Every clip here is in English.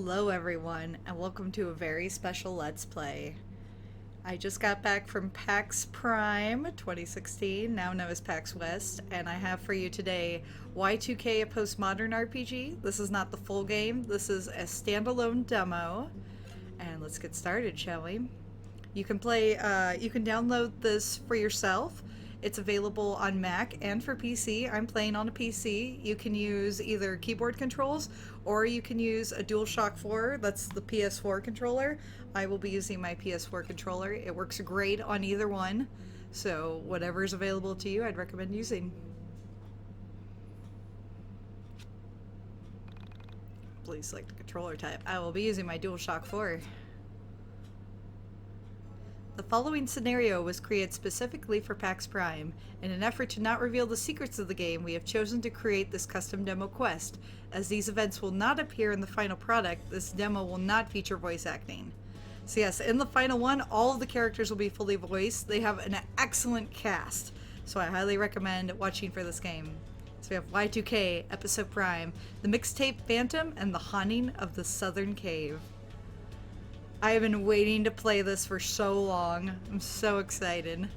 Hello everyone, and welcome to a very special Let's Play. I just got back from PAX Prime 2016, now known as PAX West, and I have for you today Y2K, a postmodern RPG. This is not the full game, this is a standalone demo. And let's get started, shall we? You can download this for yourself. It's available on Mac and for PC. I'm playing on a PC. You can use either keyboard controls or you can use a DualShock 4. That's the PS4 controller. I will be using my PS4 controller. It works great on either one. So whatever is available to you, I'd recommend using. Please select the controller type. I will be using my DualShock 4. The following scenario was created specifically for PAX Prime. In an effort to not reveal the secrets of the game, we have chosen to create this custom demo quest. As these events will not appear in the final product, this demo will not feature voice acting. So yes, in the final one, all of the characters will be fully voiced. They have an excellent cast, so I highly recommend watching for this game. So we have Y2K, Episode Prime, the mixtape Phantom, and the Haunting of the Southern Cave. I have been waiting to play this for so long. I'm so excited.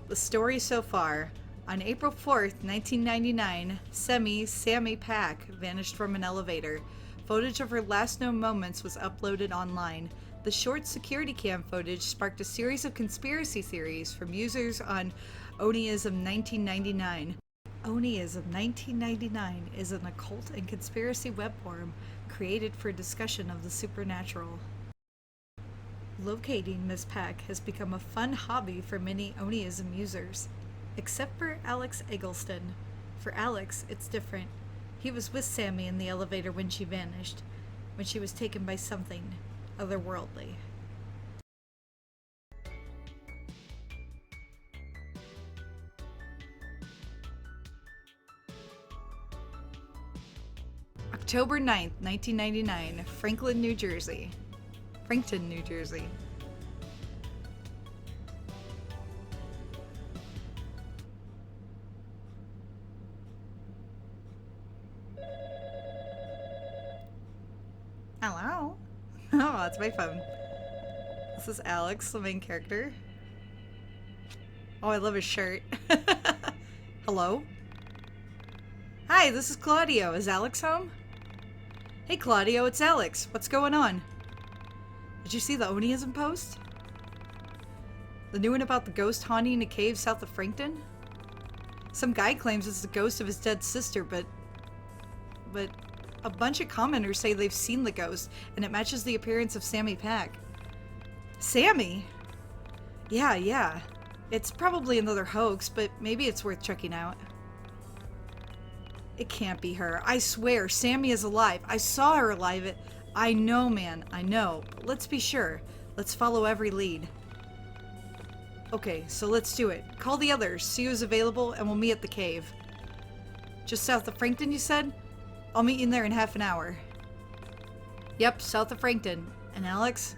The story so far. On April 4th, 1999, Sammy Pack vanished from an elevator. Footage of her last known moments was uploaded online. The short security cam footage sparked a series of conspiracy theories from users on Oniism 1999. Oniism 1999 is an occult and conspiracy web forum created for discussion of the supernatural. Locating Miss Pack has become a fun hobby for many Oniism users, except for Alex Eggleston. For Alex, it's different. He was with Sammy in the elevator when she vanished, when she was taken by something otherworldly. October 9th, 1999, Frankton, New Jersey. Hello? Oh, it's my phone. This is Alex, the main character. Oh, I love his shirt. Hello? Hi, this is Claudio. Is Alex home? Hey Claudio, it's Alex. What's going on? Did you see the Oniism post? The new one about the ghost haunting a cave south of Frankton? Some guy claims it's the ghost of his dead sister, but a bunch of commenters say they've seen the ghost, and it matches the appearance of Sammy Pack. Sammy? Yeah. It's probably another hoax, but maybe it's worth checking out. It can't be her. I swear, Sammy is alive. I saw her alive. I know, man. I know. But let's be sure. Let's follow every lead. Okay, so let's do it. Call the others, see who's available, and we'll meet at the cave. Just south of Frankton, you said? I'll meet you in there in half an hour. Yep, south of Frankton. And Alex?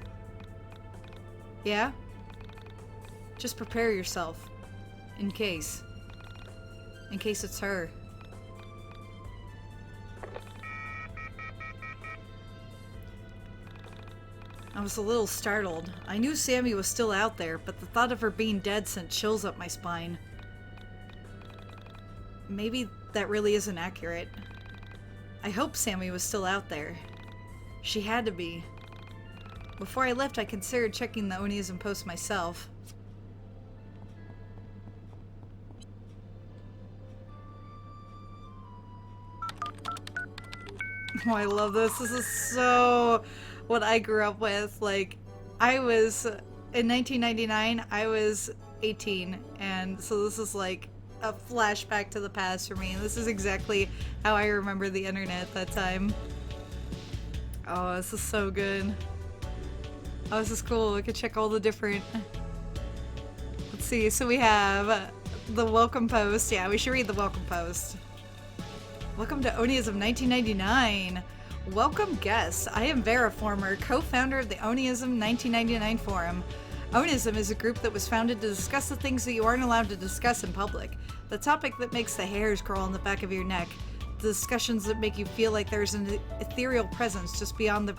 Yeah? Just prepare yourself. In case. In case it's her. I was a little startled. I knew Sammy was still out there, but the thought of her being dead sent chills up my spine. Maybe that really isn't accurate. I hope Sammy was still out there. She had to be. Before I left, I considered checking the Oniism post myself. Oh, I love this. This is so what I grew up with. Like, in 1999, I was 18, and so this is like a flashback to the past for me. This is exactly how I remember the internet at that time. Oh, this is so good. Oh, this is cool. We could check all the different... Let's see, so we have the welcome post. Yeah, we should read the welcome post. Welcome to Oniism 1999. Welcome guests. I am Vera Former, co-founder of the Oniism 1999 forum. Oniism is a group that was founded to discuss the things that you aren't allowed to discuss in public. The topic that makes the hairs crawl on the back of your neck. discussions that make you feel like there's an ethereal presence just beyond the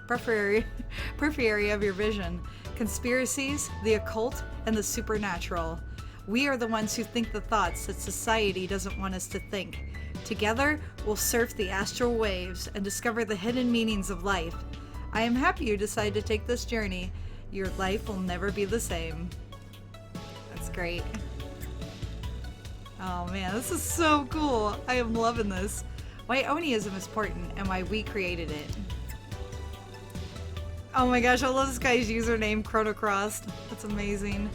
periphery of your vision. Conspiracies, the occult, and the supernatural. We are the ones who think the thoughts that society doesn't want us to think. Together, we'll surf the astral waves and discover the hidden meanings of life. I am happy you decided to take this journey. Your life will never be the same. That's great. Oh man, this is so cool. I am loving this. Why Oniism is important and why we created it. Oh my gosh, I love this guy's username, Chronocrossed. That's amazing.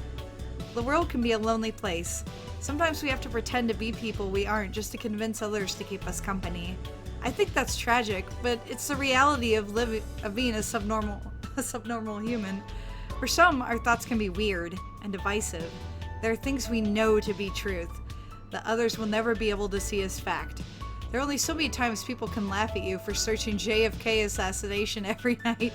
The world can be a lonely place. Sometimes we have to pretend to be people we aren't just to convince others to keep us company. I think that's tragic, but it's the reality of being a subnormal human. For some, our thoughts can be weird and divisive. There are things we know to be truth that others will never be able to see as fact. There are only so many times people can laugh at you for searching JFK assassination every night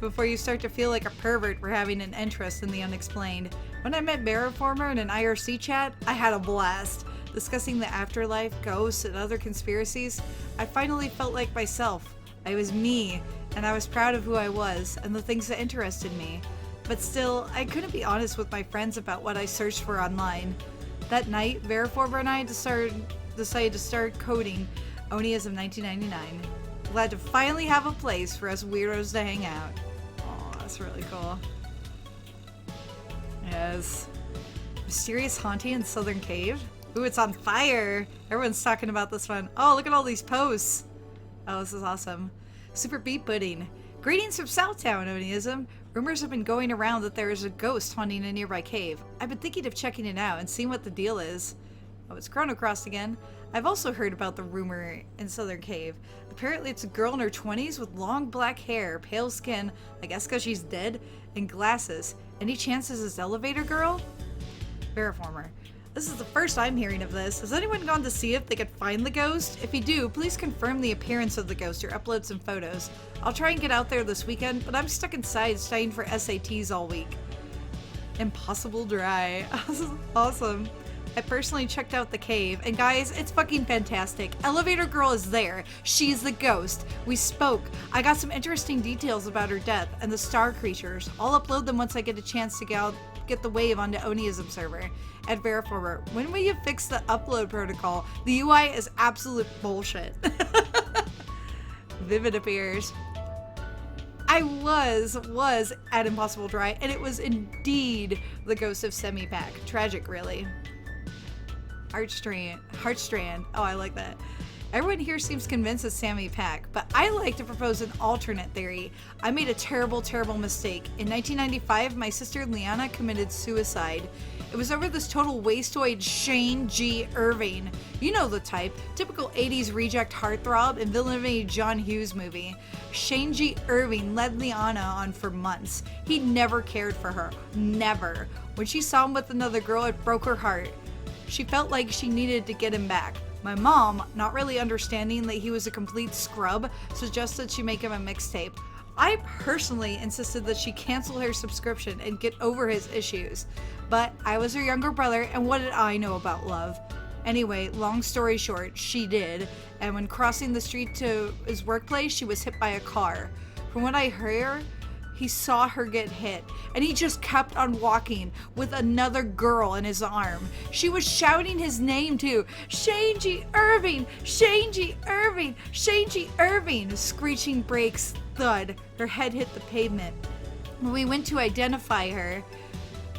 before you start to feel like a pervert for having an interest in the unexplained. When I met Barraformer in an IRC chat, I had a blast. Discussing the afterlife, ghosts, and other conspiracies, I finally felt like myself. I was me, and I was proud of who I was and the things that interested me. But still, I couldn't be honest with my friends about what I searched for online. That night, Barraformer and I decided to start coding Oniism 1999. Glad to finally have a place for us weirdos to hang out. Oh, that's really cool. Yes. Mysterious haunting in Southern Cave. Ooh, it's on fire. Everyone's talking about this one. Oh, look at all these posts. Oh, this is awesome. Super Beat Pudding. Greetings from Southtown, Oniism. Rumors have been going around that there is a ghost haunting a nearby cave. I've been thinking of checking it out and seeing what the deal is. Oh, it's Chronocrossed again. I've also heard about the rumor in Southern Cave. Apparently it's a girl in her 20s with long black hair, pale skin, I guess because she's dead, and glasses. Any chance this is Elevator Girl? Barraformer. This is the first I'm hearing of this. Has anyone gone to see if they could find the ghost? If you do, please confirm the appearance of the ghost or upload some photos. I'll try and get out there this weekend, but I'm stuck inside studying for SATs all week. Impossible Dry. This is awesome. I personally checked out the cave, and guys, it's fucking fantastic. Elevator Girl is there. She's the ghost. We spoke. I got some interesting details about her death and the star creatures. I'll upload them once I get a chance to get the wave onto Oniism server. At Barraformer, when will you fix the upload protocol? The UI is absolute bullshit. Vivid appears. I was at Impossible Dry, and it was indeed the ghost of Semi-Pack. Tragic, really. Heartstrand. Oh, I like that. Everyone here seems convinced it's Sammy Pack, but I like to propose an alternate theory. I made a terrible, terrible mistake. In 1995, my sister Liana committed suicide. It was over this total wastoid Shane G. Irving. You know the type. Typical 80s reject heartthrob and villain of a John Hughes movie. Shane G. Irving led Liana on for months. He never cared for her. Never. When she saw him with another girl, it broke her heart. She felt like she needed to get him back. My mom, not really understanding that he was a complete scrub, suggested she make him a mixtape. I personally insisted that she cancel her subscription and get over his issues. But I was her younger brother, and what did I know about love? Anyway, long story short, she did, and when crossing the street to his workplace, she was hit by a car. From what I heard, he saw her get hit, and he just kept on walking with another girl in his arm. She was shouting his name too. Shane G. Irving! Shane G. Irving! Shane G. Irving! Screeching brakes, thud. Her head hit the pavement. When we went to identify her,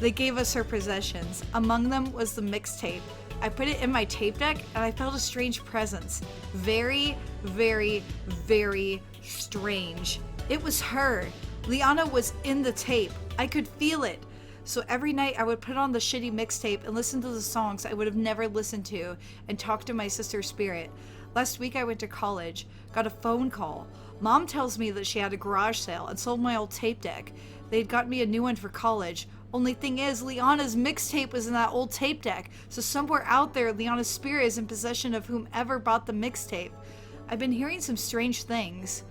they gave us her possessions. Among them was the mixtape. I put it in my tape deck, and I felt a strange presence. Very, very, very strange. It was her. Liana was in the tape. I could feel it. So every night I would put on the shitty mixtape and listen to the songs I would have never listened to and talk to my sister's spirit. Last week I went to college, got a phone call. Mom tells me that she had a garage sale and sold my old tape deck. They'd got me a new one for college. Only thing is, Liana's mixtape was in that old tape deck, so somewhere out there Liana's spirit is in possession of whomever bought the mixtape. I've been hearing some strange things.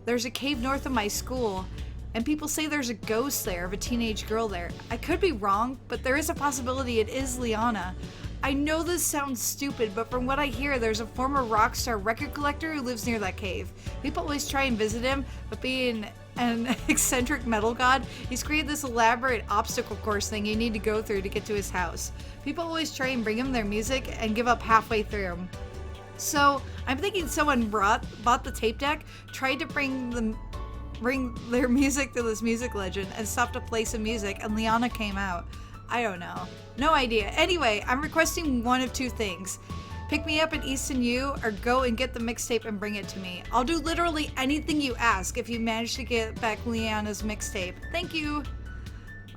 There's a cave north of my school, and people say there's a ghost there of a teenage girl there. I could be wrong, but there is a possibility it is Liana. I know this sounds stupid, but from what I hear, there's a former rock star record collector who lives near that cave. People always try and visit him, but being an eccentric metal god, he's created this elaborate obstacle course thing you need to go through to get to his house. People always try and bring him their music and give up halfway through. So I'm thinking someone bought the tape deck, tried to bring their music to this music legend, and stopped to play some music, and Liana came out. I don't know. No idea. Anyway, I'm requesting one of two things. Pick me up at Easton U, or go and get the mixtape and bring it to me. I'll do literally anything you ask if you manage to get back Liana's mixtape. Thank you.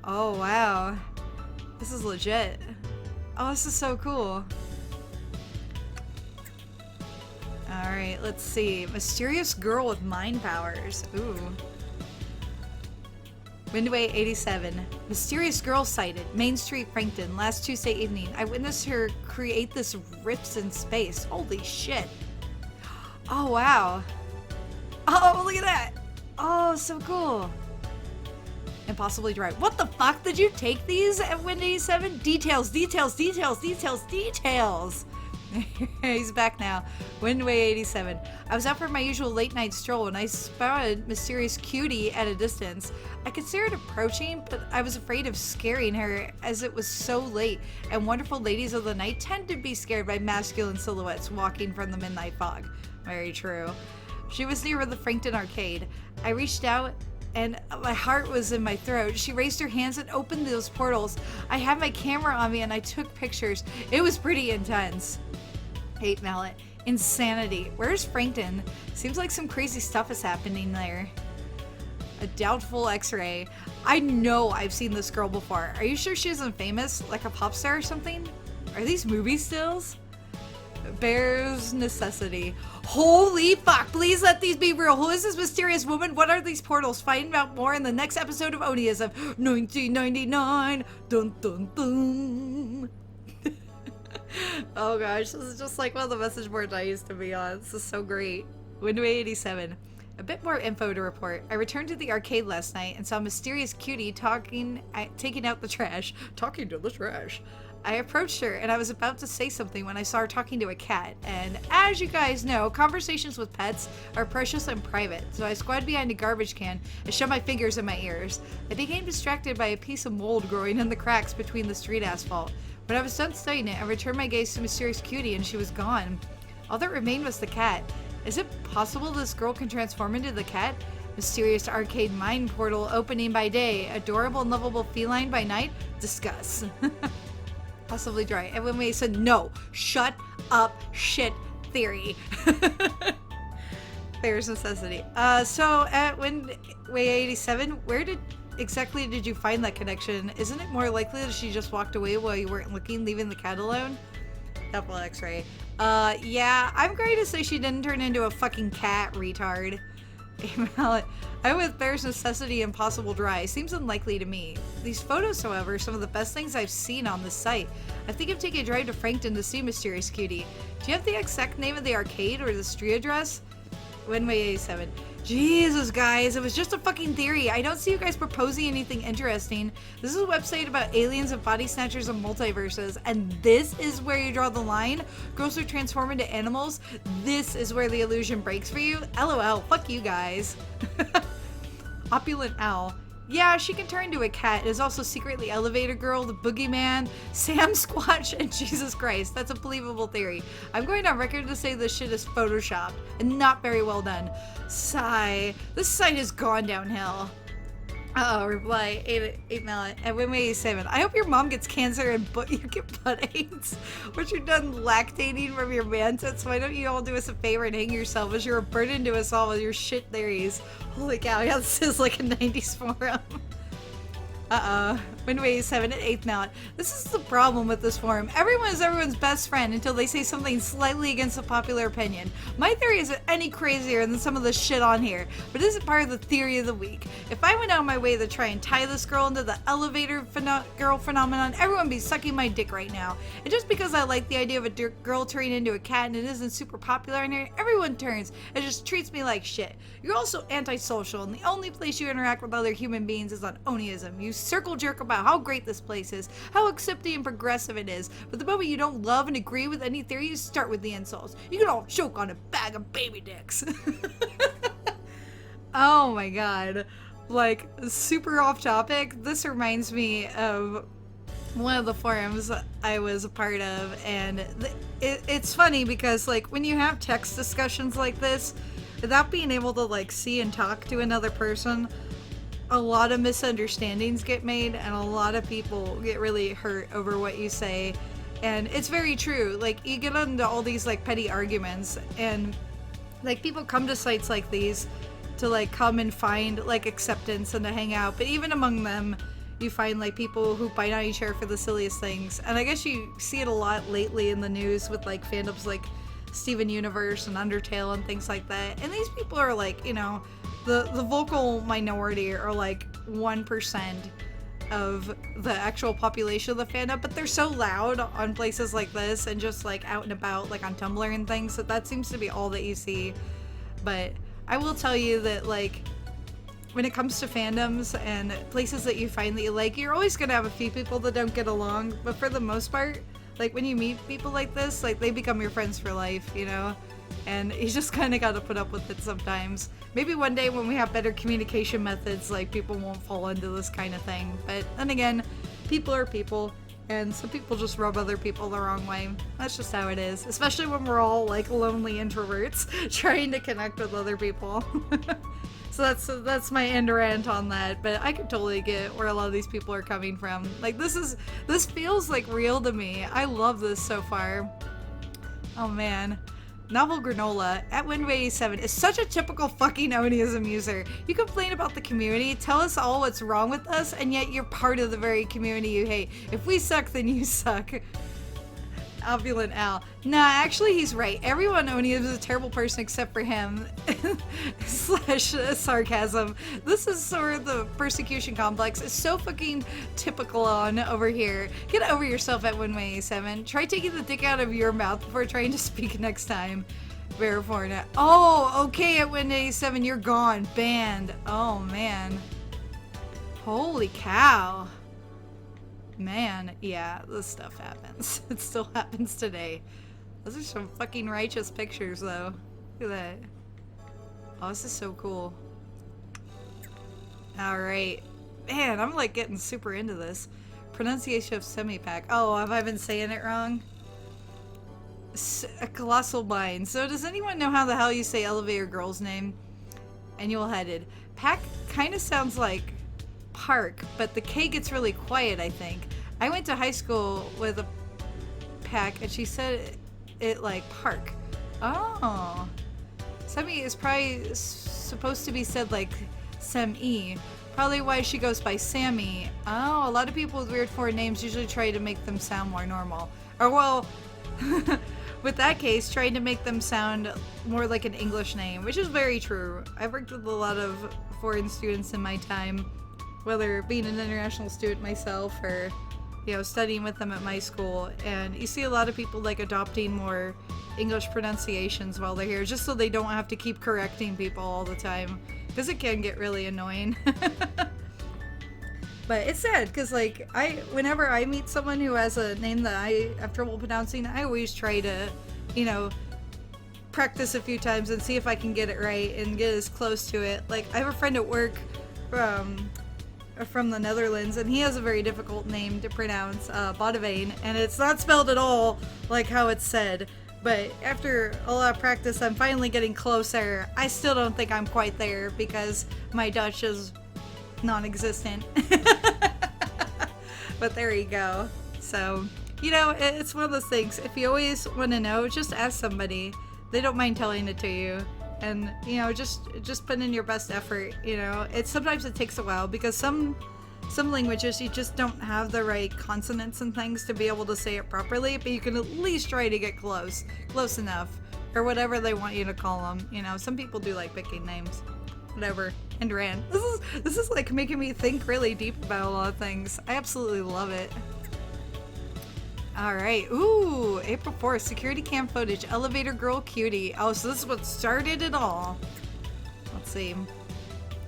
Oh, wow. This is legit. Oh, this is so cool. Alright, let's see. Mysterious girl with mind powers. Ooh. Windway 87. Mysterious girl sighted. Main Street, Frankton. Last Tuesday evening. I witnessed her create this rips in space. Holy shit. Oh, wow. Oh, look at that. Oh, so cool. Impossibly dry. What the fuck? Did you take these at Wind 87? Details, details, details, details, details. He's back now. Windway 87. I was out for my usual late night stroll and I spotted mysterious cutie at a distance. I considered approaching, but I was afraid of scaring her as it was so late, and wonderful ladies of the night tend to be scared by masculine silhouettes walking from the midnight fog. Very true. She was near the Frankton arcade. I reached out and my heart was in my throat. She raised her hands and opened those portals. I had my camera on me and I took pictures. It was pretty intense. Hate Mallet. Insanity. Where's Frankton? Seems like some crazy stuff is happening there. A doubtful x-ray. I know I've seen this girl before. Are you sure she isn't famous? Like a pop star or something? Are these movie stills? Bears necessity. Holy fuck, please let these be real. Who is this mysterious woman? What are these portals? Find out more in the next episode of Oniism 1999. Dun dun dun. Oh gosh, this is just like one of the message boards I used to be on. This is so great. Windway 87. A bit more info to report. I returned to the arcade last night and saw a mysterious cutie taking out the trash. Talking to the trash. I approached her and I was about to say something when I saw her talking to a cat. And as you guys know, conversations with pets are precious and private. So I squatted behind a garbage can and shoved my fingers in my ears. I became distracted by a piece of mold growing in the cracks between the street asphalt. When I was done studying it, I returned my gaze to Mysterious Cutie and she was gone. All that remained was the cat. Is it possible this girl can transform into the cat? Mysterious arcade mind portal opening by day, adorable and lovable feline by night? Discuss. Possibly dry. And when we said no, shut up, shit theory. There's necessity. So at Windway 87, where exactly did you find that connection? Isn't it more likely that she just walked away while you weren't looking, leaving the cat alone? Double x-ray. Yeah, I'm going to say she didn't turn into a fucking cat, retard. I'm with Bear's Necessity Impossible Dry. Seems unlikely to me. These photos, however, are some of the best things I've seen on this site. I think I'm taking a drive to Frankton to see Mysterious Cutie. Do you have the exact name of the arcade or the street address? Windway 87. Jesus, guys, it was just a fucking theory. I don't see you guys proposing anything interesting. This is a website about aliens and body snatchers and multiverses, and this is where you draw the line? Girls who transform into animals? This is where the illusion breaks for you? LOL, fuck you guys. Opulent Owl. Yeah, she can turn into a cat. It is also secretly Elevator Girl, the Boogeyman, Sam Squatch, and Jesus Christ. That's a believable theory. I'm going on record to say this shit is photoshopped and not very well done. Sigh. This site has gone downhill. Uh-oh, reply 8 Mallet at Windway 87. I hope your mom gets cancer and you get butt AIDS. Once you're done lactating from your man tits, why don't you all do us a favor and hang yourself, as you're a burden to us all with your shit theories. Holy cow, yeah, this is like a 90s forum. Windway 7 at 8th Mallet. This is the problem with this forum. Everyone is everyone's best friend until they say something slightly against the popular opinion. My theory isn't any crazier than some of the shit on here, but it isn't part of the theory of the week. If I went out of my way to try and tie this girl into the elevator girl phenomenon, everyone would be sucking my dick right now. And just because I like the idea of a girl turning into a cat and it isn't super popular in here, everyone turns and just treats me like shit. You're also antisocial, and the only place you interact with other human beings is on Oniism. You circle jerk about about how great this place is, how accepting and progressive it is. But the moment you don't love and agree with any theory, you start with the insults. You can all choke on a bag of baby dicks. Oh my god. Like, super off topic. This reminds me of one of the forums I was a part of, and it's funny because, like, when you have text discussions like this, without being able to, like, see and talk to another person, a lot of misunderstandings get made, and a lot of people get really hurt over what you say. And it's very true. Like, you get into all these, like, petty arguments, and, like, people come to sites like these to, like, come and find, like, acceptance and to hang out. But even among them, you find, like, people who bite on each other for the silliest things. And I guess you see it a lot lately in the news with, like, fandoms like Steven Universe and Undertale and things like that. And these people are, like, you know, the vocal minority are, like, 1% of the actual population of the fandom, but they're so loud on places like this and just, like, out and about, like, on Tumblr and things, that seems to be all that you see. But I will tell you that, like, when it comes to fandoms and places that you find that you like, you're always gonna have a few people that don't get along, but for the most part, like, when you meet people like this, like, they become your friends for life, you know? And you just kind of gotta put up with it sometimes. Maybe one day when we have better communication methods, like, people won't fall into this kind of thing. But then again, people are people, and some people just rub other people the wrong way. That's just how it is. Especially when we're all, like, lonely introverts trying to connect with other people. So that's my end rant on that, but I could totally get where a lot of these people are coming from. Like, this feels, like, real to me. I love this so far. Oh man. Novel Granola at Winway87 is such a typical fucking Oniism user. You complain about the community, tell us all what's wrong with us, and yet you're part of the very community you hate. If we suck, then you suck. Opulent Al. Nah, actually he's right. Everyone Oniism is a terrible person except for him. Slash sarcasm. This is sort of the persecution complex. It's so fucking typical on over here. Get over yourself at Winway87. Try taking the dick out of your mouth before trying to speak next time. Veriforna. Oh, okay, at Winway87 you're gone. Banned. Oh man. Holy cow. Man, yeah, this stuff happens. It still happens today. Those are some fucking righteous pictures, though. Look at that. Oh, this is so cool. Alright. Man, I'm, like, getting super into this. Pronunciation of semi-pack. Oh, have I been saying it wrong? A colossal mind. So does anyone know how the hell you say elevator girl's name? Annual-headed. Pack kind of sounds like park, but the K gets really quiet, I think. I went to high school with a pack and she said it like park. Oh. Semi is probably supposed to be said like Sem-E. Probably why she goes by Sammy. Oh, a lot of people with weird foreign names usually try to make them sound more normal. Or well, with that case, trying to make them sound more like an English name, which is very true. I've worked with a lot of foreign students in my time, whether being an international student myself or, you know, studying with them at my school, and you see a lot of people like adopting more English pronunciations while they're here, just so they don't have to keep correcting people all the time, because it can get really annoying. But it's sad, because like, whenever I meet someone who has a name that I have trouble pronouncing, I always try to, you know, practice a few times and see if I can get it right and get as close to it. Like, I have a friend at work from the Netherlands, and he has a very difficult name to pronounce, Boudewijn, and it's not spelled at all like how it's said. But after a lot of practice, I'm finally getting closer. I still don't think I'm quite there because my Dutch is non-existent. But there you go. So, you know, it's one of those things. If you always want to know, just ask somebody. They don't mind telling it to you. And, you know, just put in your best effort, you know. Sometimes it takes a while because some languages you just don't have the right consonants and things to be able to say it properly, but you can at least try to get close enough, or whatever they want you to call them. You know, some people do like picking names. Whatever. And rant. This is like making me think really deep about a lot of things. I absolutely love it. Alright, ooh, April 4th, security cam footage, elevator girl cutie. Oh, so this is what started it all. Let's see.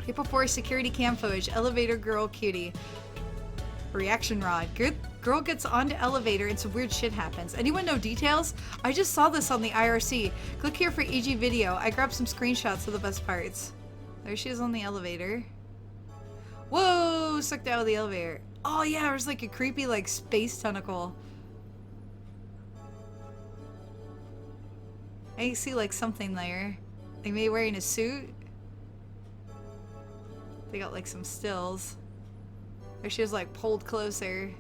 April 4th, security cam footage, elevator girl cutie. Reaction rod. Good girl gets onto elevator and some weird shit happens. Anyone know details? I just saw this on the IRC. Click here for EG video. I grabbed some screenshots of the best parts. There she is on the elevator. Whoa! Sucked out of the elevator. Oh yeah, there's like a creepy like space tentacle. I see like something there. Like maybe wearing a suit. They got like some stills. There she was like pulled closer.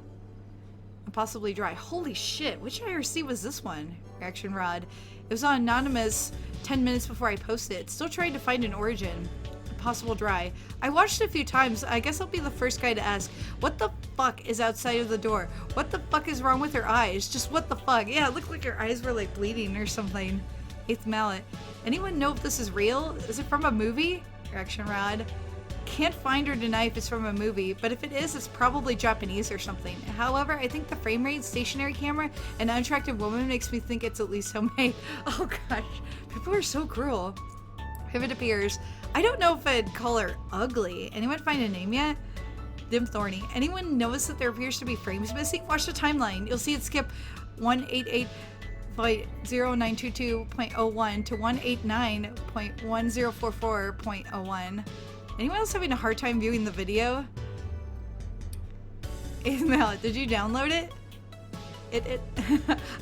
And possibly dry. Holy shit, which IRC was this one? Reaction rod. It was on anonymous 10 minutes before I posted it. Still trying to find an origin. Possible dry. I watched it a few times. I guess I'll be the first guy to ask, what the fuck is outside of the door? What the fuck is wrong with her eyes? Just what the fuck? Yeah, it looked like her eyes were like bleeding or something. 8th mallet. Anyone know if this is real? Is it from a movie? Reaction rod. Can't find or deny if it's from a movie, but if it is, it's probably Japanese or something. However, I think the frame rate, stationary camera, and unattractive woman makes me think it's at least homemade. Oh gosh, people are so cruel. Pivot appears. I don't know if I'd call her ugly. Anyone find a name yet? Dim Thorny. Anyone notice that there appears to be frames missing? Watch the timeline. You'll see it skip 188.0922.01 to 189.1044.01. Anyone else having a hard time viewing the video? Email, did you download it?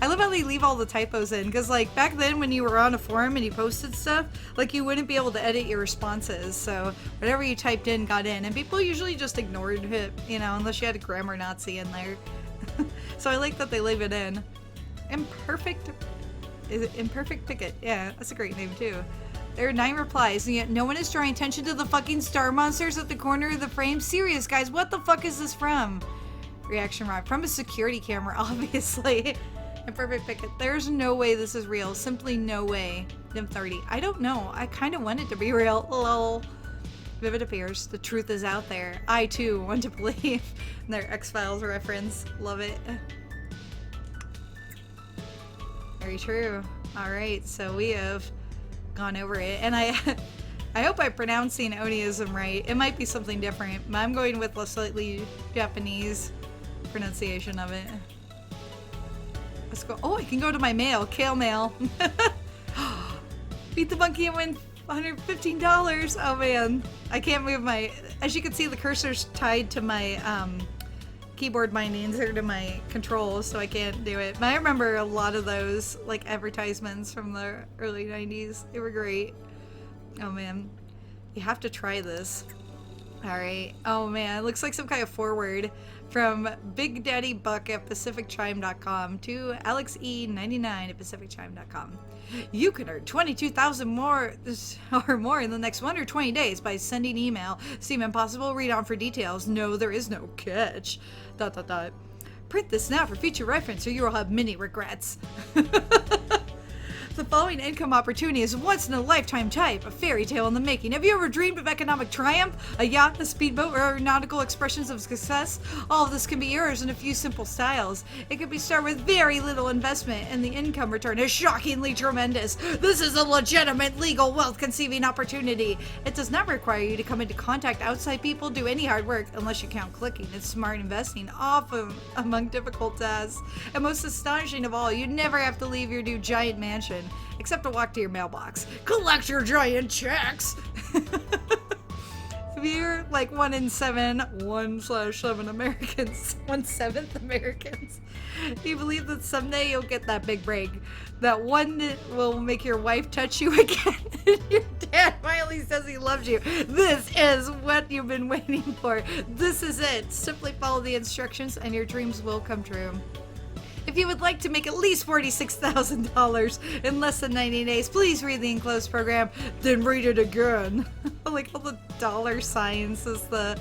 I love how they leave all the typos in, because like back then when you were on a forum and you posted stuff, like you wouldn't be able to edit your responses, so whatever you typed in got in, and people usually just ignored it, you know, unless you had a grammar Nazi in there. So I like that they leave it in. Imperfect Picket, yeah, that's a great name too. There are 9 replies, and yet no one is drawing attention to the fucking star monsters at the corner of the frame. Serious, guys, what the fuck is this from? Reaction rod. From a security camera, obviously. Imperfect Picket. There's no way this is real. Simply no way. Dim 30. I don't know. I kind of want it to be real. Lol. Vivid appears. The truth is out there. I, too, want to believe. Their X-Files reference. Love it. Very true. Alright, so we have gone over it. And I hope I'm pronouncing Oniism right. It might be something different. But I'm going with a slightly Japanese pronunciation of it. Let's go. Oh, I can go to my mail. Kale mail. Beat the monkey and win $115. Oh man. I can't move my... As you can see, the cursor's tied to my keyboard bindings or to my controls, so I can't do it. But I remember a lot of those like advertisements from the early 90s. They were great. Oh man. You have to try this. Alright. Oh man, it looks like some kind of forward from Big Daddy Buck at PacificChime.com to Alex E99 at PacificChime.com. You can earn $22,000 more or more in the next 1 or 20 days by sending email. Seem impossible? Read on for details. No, there is no catch. ... Print this now for future reference or you will have many regrets. The following income opportunity is once in a lifetime type, a fairy tale in the making. Have you ever dreamed of economic triumph? A yacht, a speedboat, or nautical expressions of success? All of this can be yours in a few simple styles. It can be started with very little investment, and the income return is shockingly tremendous. This is a legitimate legal wealth conceiving opportunity. It does not require you to come into contact outside people, do any hard work, unless you count clicking. It's smart investing, often among difficult tasks. And most astonishing of all, you never have to leave your new giant mansion. Except to walk to your mailbox. Collect your giant checks! If you're like 1 in 7, 1/7 Americans, 1/7 Americans, you believe that someday you'll get that big break. That one will make your wife touch you again. And your dad finally says he loves you. This is what you've been waiting for. This is it. Simply follow the instructions and your dreams will come true. If you would like to make at least $46,000 in less than 90 days, please read the enclosed program, then read it again. Like all the dollar signs as the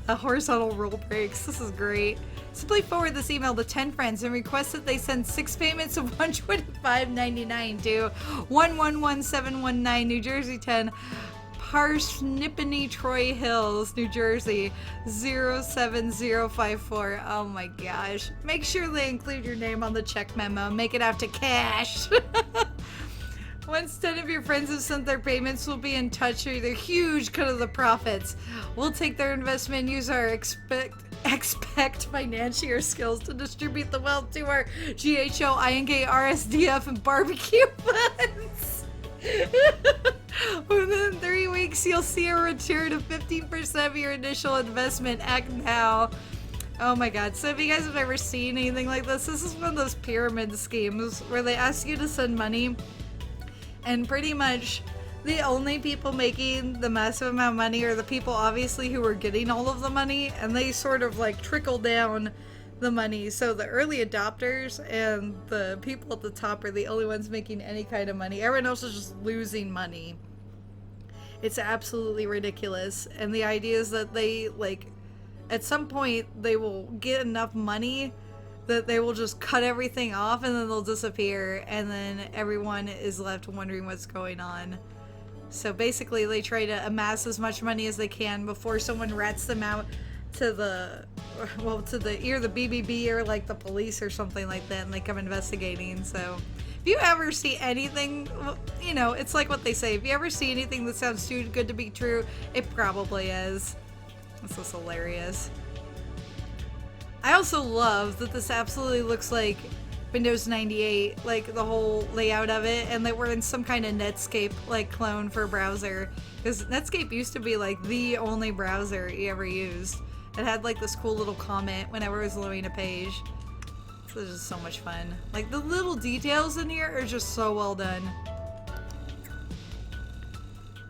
horizontal rule breaks. This is great. Simply forward this email to 10 friends and request that they send 6 payments of $125.99 to 111719 New Jersey 10. Parsippany Troy Hills, New Jersey 07054. Oh my gosh. Make sure they include your name on the check memo. Make it out to cash. Once 10 of your friends have sent their payments, we'll be in touch with a huge cut of the profits. We'll take their investment and use our expect financier skills to distribute the wealth to our GHO, INK, RSDF, and barbecue funds. Within 3 weeks, you'll see a return of 15% of your initial investment. Act now. Oh my god. So if you guys have ever seen anything like this is one of those pyramid schemes where they ask you to send money, and pretty much the only people making the massive amount of money are the people obviously who are getting all of the money, and they sort of like trickle down the money. So the early adopters and the people at the top are the only ones making any kind of money. Everyone else is just losing money. It's absolutely ridiculous. And the idea is that they, like, at some point they will get enough money that they will just cut everything off and then they'll disappear, and then everyone is left wondering what's going on. So basically they try to amass as much money as they can before someone rats them out to the, well, to the either the BBB or like the police or something like that, and they come investigating. So if you ever see anything, you know, it's like what they say, if you ever see anything that sounds too good to be true, it probably is. This is hilarious. I also love that this absolutely looks like Windows 98, like the whole layout of it, and that we're in some kind of Netscape like clone for browser, because Netscape used to be like the only browser you ever used. It had like this cool little comment whenever it was loading a page. This is just so much fun. Like the little details in here are just so well done.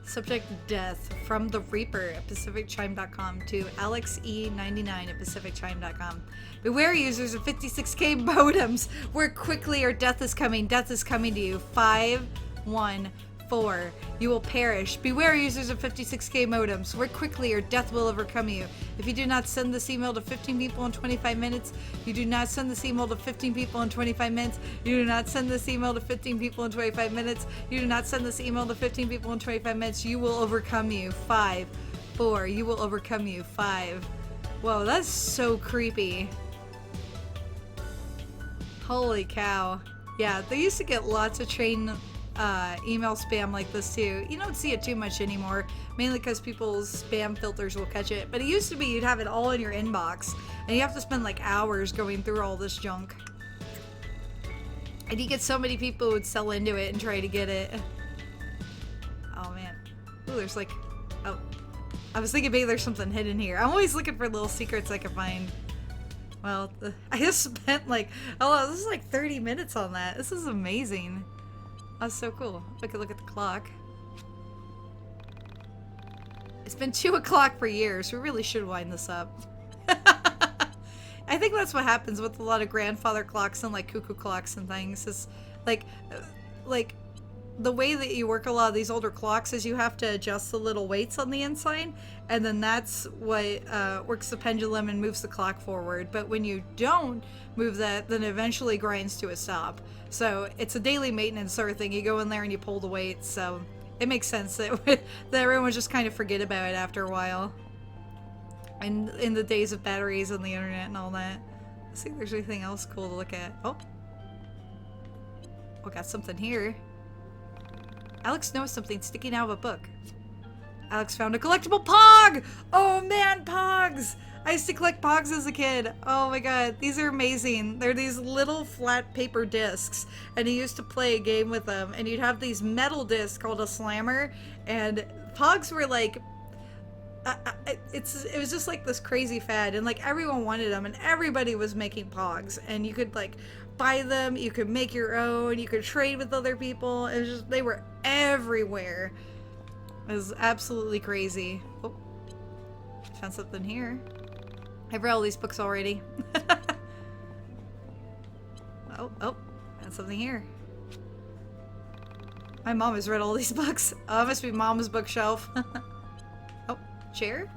Subject death from the Reaper at PacificChime.com to AlexE99 at PacificChime.com. Beware users of 56K modems. Work quickly or death is coming. Death is coming to you. 514. You will perish. Beware users of 56K modems. Work quickly or death will overcome you. If you do not send this email to 15 people in 25 minutes, you do not send this email to 15 people in 25 minutes, you do not send this email to 15 people in 25 minutes, you do not send this email to 15 people in 25 minutes, you will overcome you. 5, 4, you will overcome you. 5. Whoa, that's so creepy. Holy cow. Yeah, they used to get lots of train email spam like this too. You don't see it too much anymore, mainly because people's spam filters will catch it. But it used to be you'd have it all in your inbox, and you have to spend like hours going through all this junk. And you get so many people who would sell into it and try to get it. Oh man. Ooh, there's like, oh, I was thinking maybe there's something hidden here. I'm always looking for little secrets I can find. Well, I just spent like, oh, this is like 30 minutes on that. This is amazing. That's so cool. We could look at the clock. It's been 2 o'clock for years. We really should wind this up. I think that's what happens with a lot of grandfather clocks and like cuckoo clocks and things. Is like the way that you work a lot of these older clocks is you have to adjust the little weights on the inside, and then that's what works the pendulum and moves the clock forward. But when you don't move that, then it eventually grinds to a stop. So it's a daily maintenance sort of thing. You go in there and you pull the weights, so it makes sense that, that everyone would just kind of forget about it after a while. And in the days of batteries and the internet and all that. Let's see if there's anything else cool to look at. Oh, got something here. Alex knows something sticking out of a book. Alex found a collectible Pog! Oh man, Pogs! I used to collect Pogs as a kid. Oh my god, these are amazing. They're these little flat paper discs, and you used to play a game with them, and you'd have these metal discs called a slammer, and Pogs were like, it was just like this crazy fad, and like everyone wanted them, and everybody was making Pogs, and you could like buy them, you could make your own, you could trade with other people. It was just, they were everywhere. It was absolutely crazy. Oh, found something here. I've read all these books already. oh, found something here. My mom has read all these books. Oh, it must be Mom's bookshelf. Oh, chair.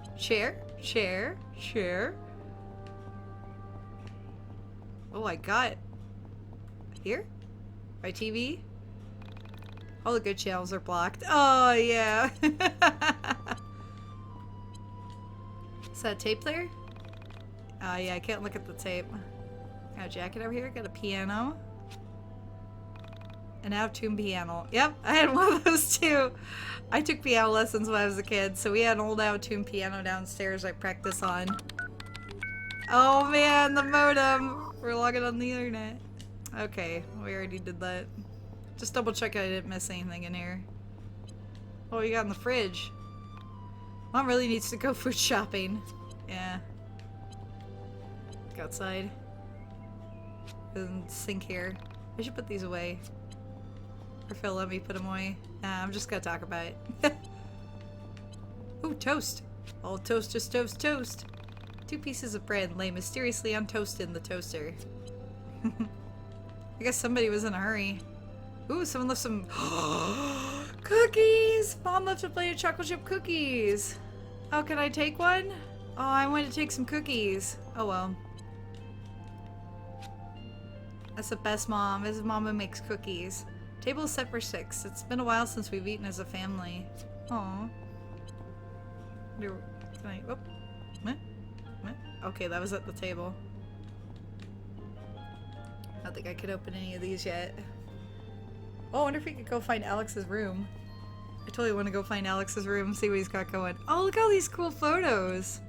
Oh, I got here? My TV? All the good channels are blocked. Oh, yeah. Is that a tape there? Oh, yeah, I can't look at the tape. Got a jacket over here. Got a piano. An out-of-tune piano. Yep, I had one of those too. I took piano lessons when I was a kid, so we had an old out-of-tune piano downstairs I practice on. Oh man, the modem. We're logging on the internet. Okay, we already did that. Just double check I didn't miss anything in here. What we got in the fridge? Mom really needs to go food shopping. Yeah. Go outside. And sink here. I should put these away. Or Phil, let me put them away. Nah, I'm just gonna talk about it. Ooh, toast. All toast is toast toast. 2 pieces of bread lay mysteriously untoasted in the toaster. I guess somebody was in a hurry. Ooh, someone left some cookies! Mom left a plate of chocolate chip cookies. Oh, can I take one? Oh, I wanted to take some cookies. Oh well. That's the best mom. This is mom who makes cookies. Table is set for 6. It's been a while since we've eaten as a family. Aww. Can I... Oh. Okay, that was at the table. I don't think I could open any of these yet. Oh, I wonder if we could go find Alex's room. I totally want to go find Alex's room and see what he's got going. Oh, look at all these cool photos.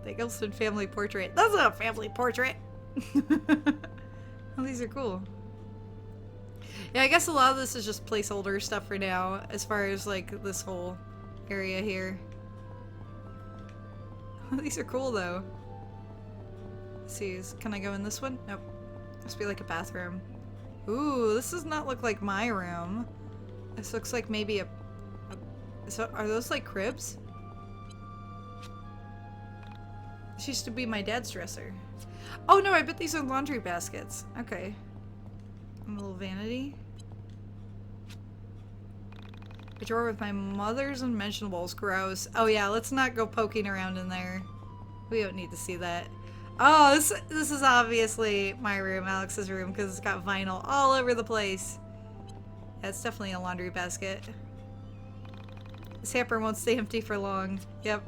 The Eggleston family portrait. That's not a family portrait. Oh, these are cool. Yeah, I guess a lot of this is just placeholder stuff for now, as far as like this whole area here. These are cool though. Let's see, can I go in this one? Nope. Must be like a bathroom. Ooh, this does not look like my room. This looks like maybe so are those like cribs? This used to be my dad's dresser. Oh no, I bet these are laundry baskets. Okay. And a little vanity. A drawer with my mother's unmentionables. Gross. Oh yeah, let's not go poking around in there. We don't need to see that. Oh, this is obviously my room, Alex's room, because it's got vinyl all over the place. Yeah, it's definitely a laundry basket. This hamper won't stay empty for long. Yep.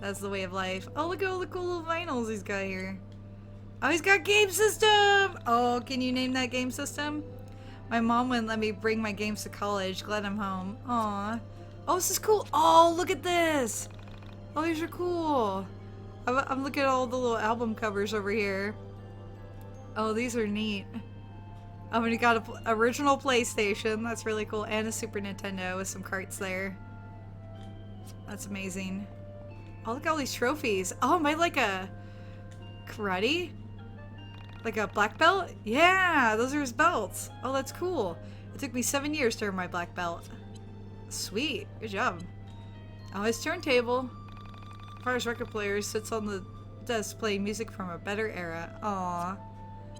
That's the way of life. Oh, look at all the cool little vinyls he's got here. Oh, he's got game system! Oh, can you name that game system? My mom wouldn't let me bring my games to college. Glad I'm home. Aw. Oh, this is cool. Oh, look at this. Oh, these are cool. I'm looking at all the little album covers over here. Oh, these are neat. Oh, and you got an original PlayStation. That's really cool. And a Super Nintendo with some carts there. That's amazing. Oh, look at all these trophies. Oh, am I like a karate? Like a black belt? Yeah, those are his belts. Oh, that's cool. It took me 7 years to earn my black belt. Sweet. Good job. Oh, his turntable. Fire's record player sits on the desk playing music from a better era. Aw.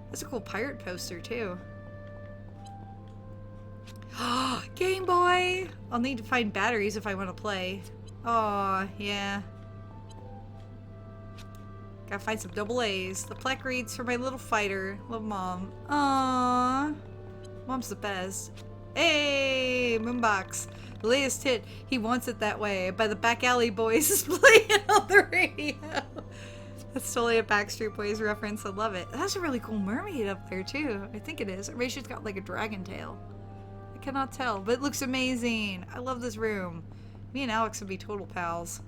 That's a cool pirate poster, too. Game Boy! I'll need to find batteries if I want to play. Aw, yeah. Gotta find some double A's. The plaque reads, "For my little fighter. Love, Mom." Aww. Mom's the best. Hey, Moonbox. The latest hit, "He Wants It That Way" by the Back Alley Boys is playing on the radio. That's totally a Backstreet Boys reference. I love it. That's a really cool mermaid up there, too. I think it is. Or maybe she's got like a dragon tail. I cannot tell, but it looks amazing. I love this room. Me and Alex would be total pals.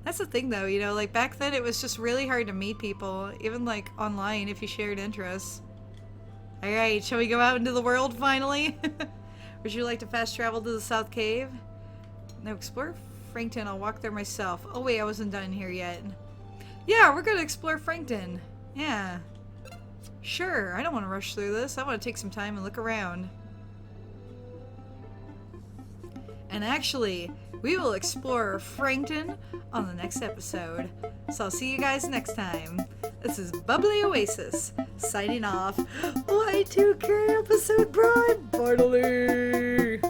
That's the thing though, you know, like back then it was just really hard to meet people, even like online if you shared interests. Alright, shall we go out into the world finally? Would you like to fast travel to the South Cave? No, explore Frankton, I'll walk there myself. Oh wait, I wasn't done here yet. Yeah, we're gonna explore Frankton. Yeah. Sure, I don't want to rush through this. I want to take some time and look around. And actually, we will explore Frankton on the next episode. So I'll see you guys next time. This is Bubbly Oasis, signing off. Y2K episode Brian finally!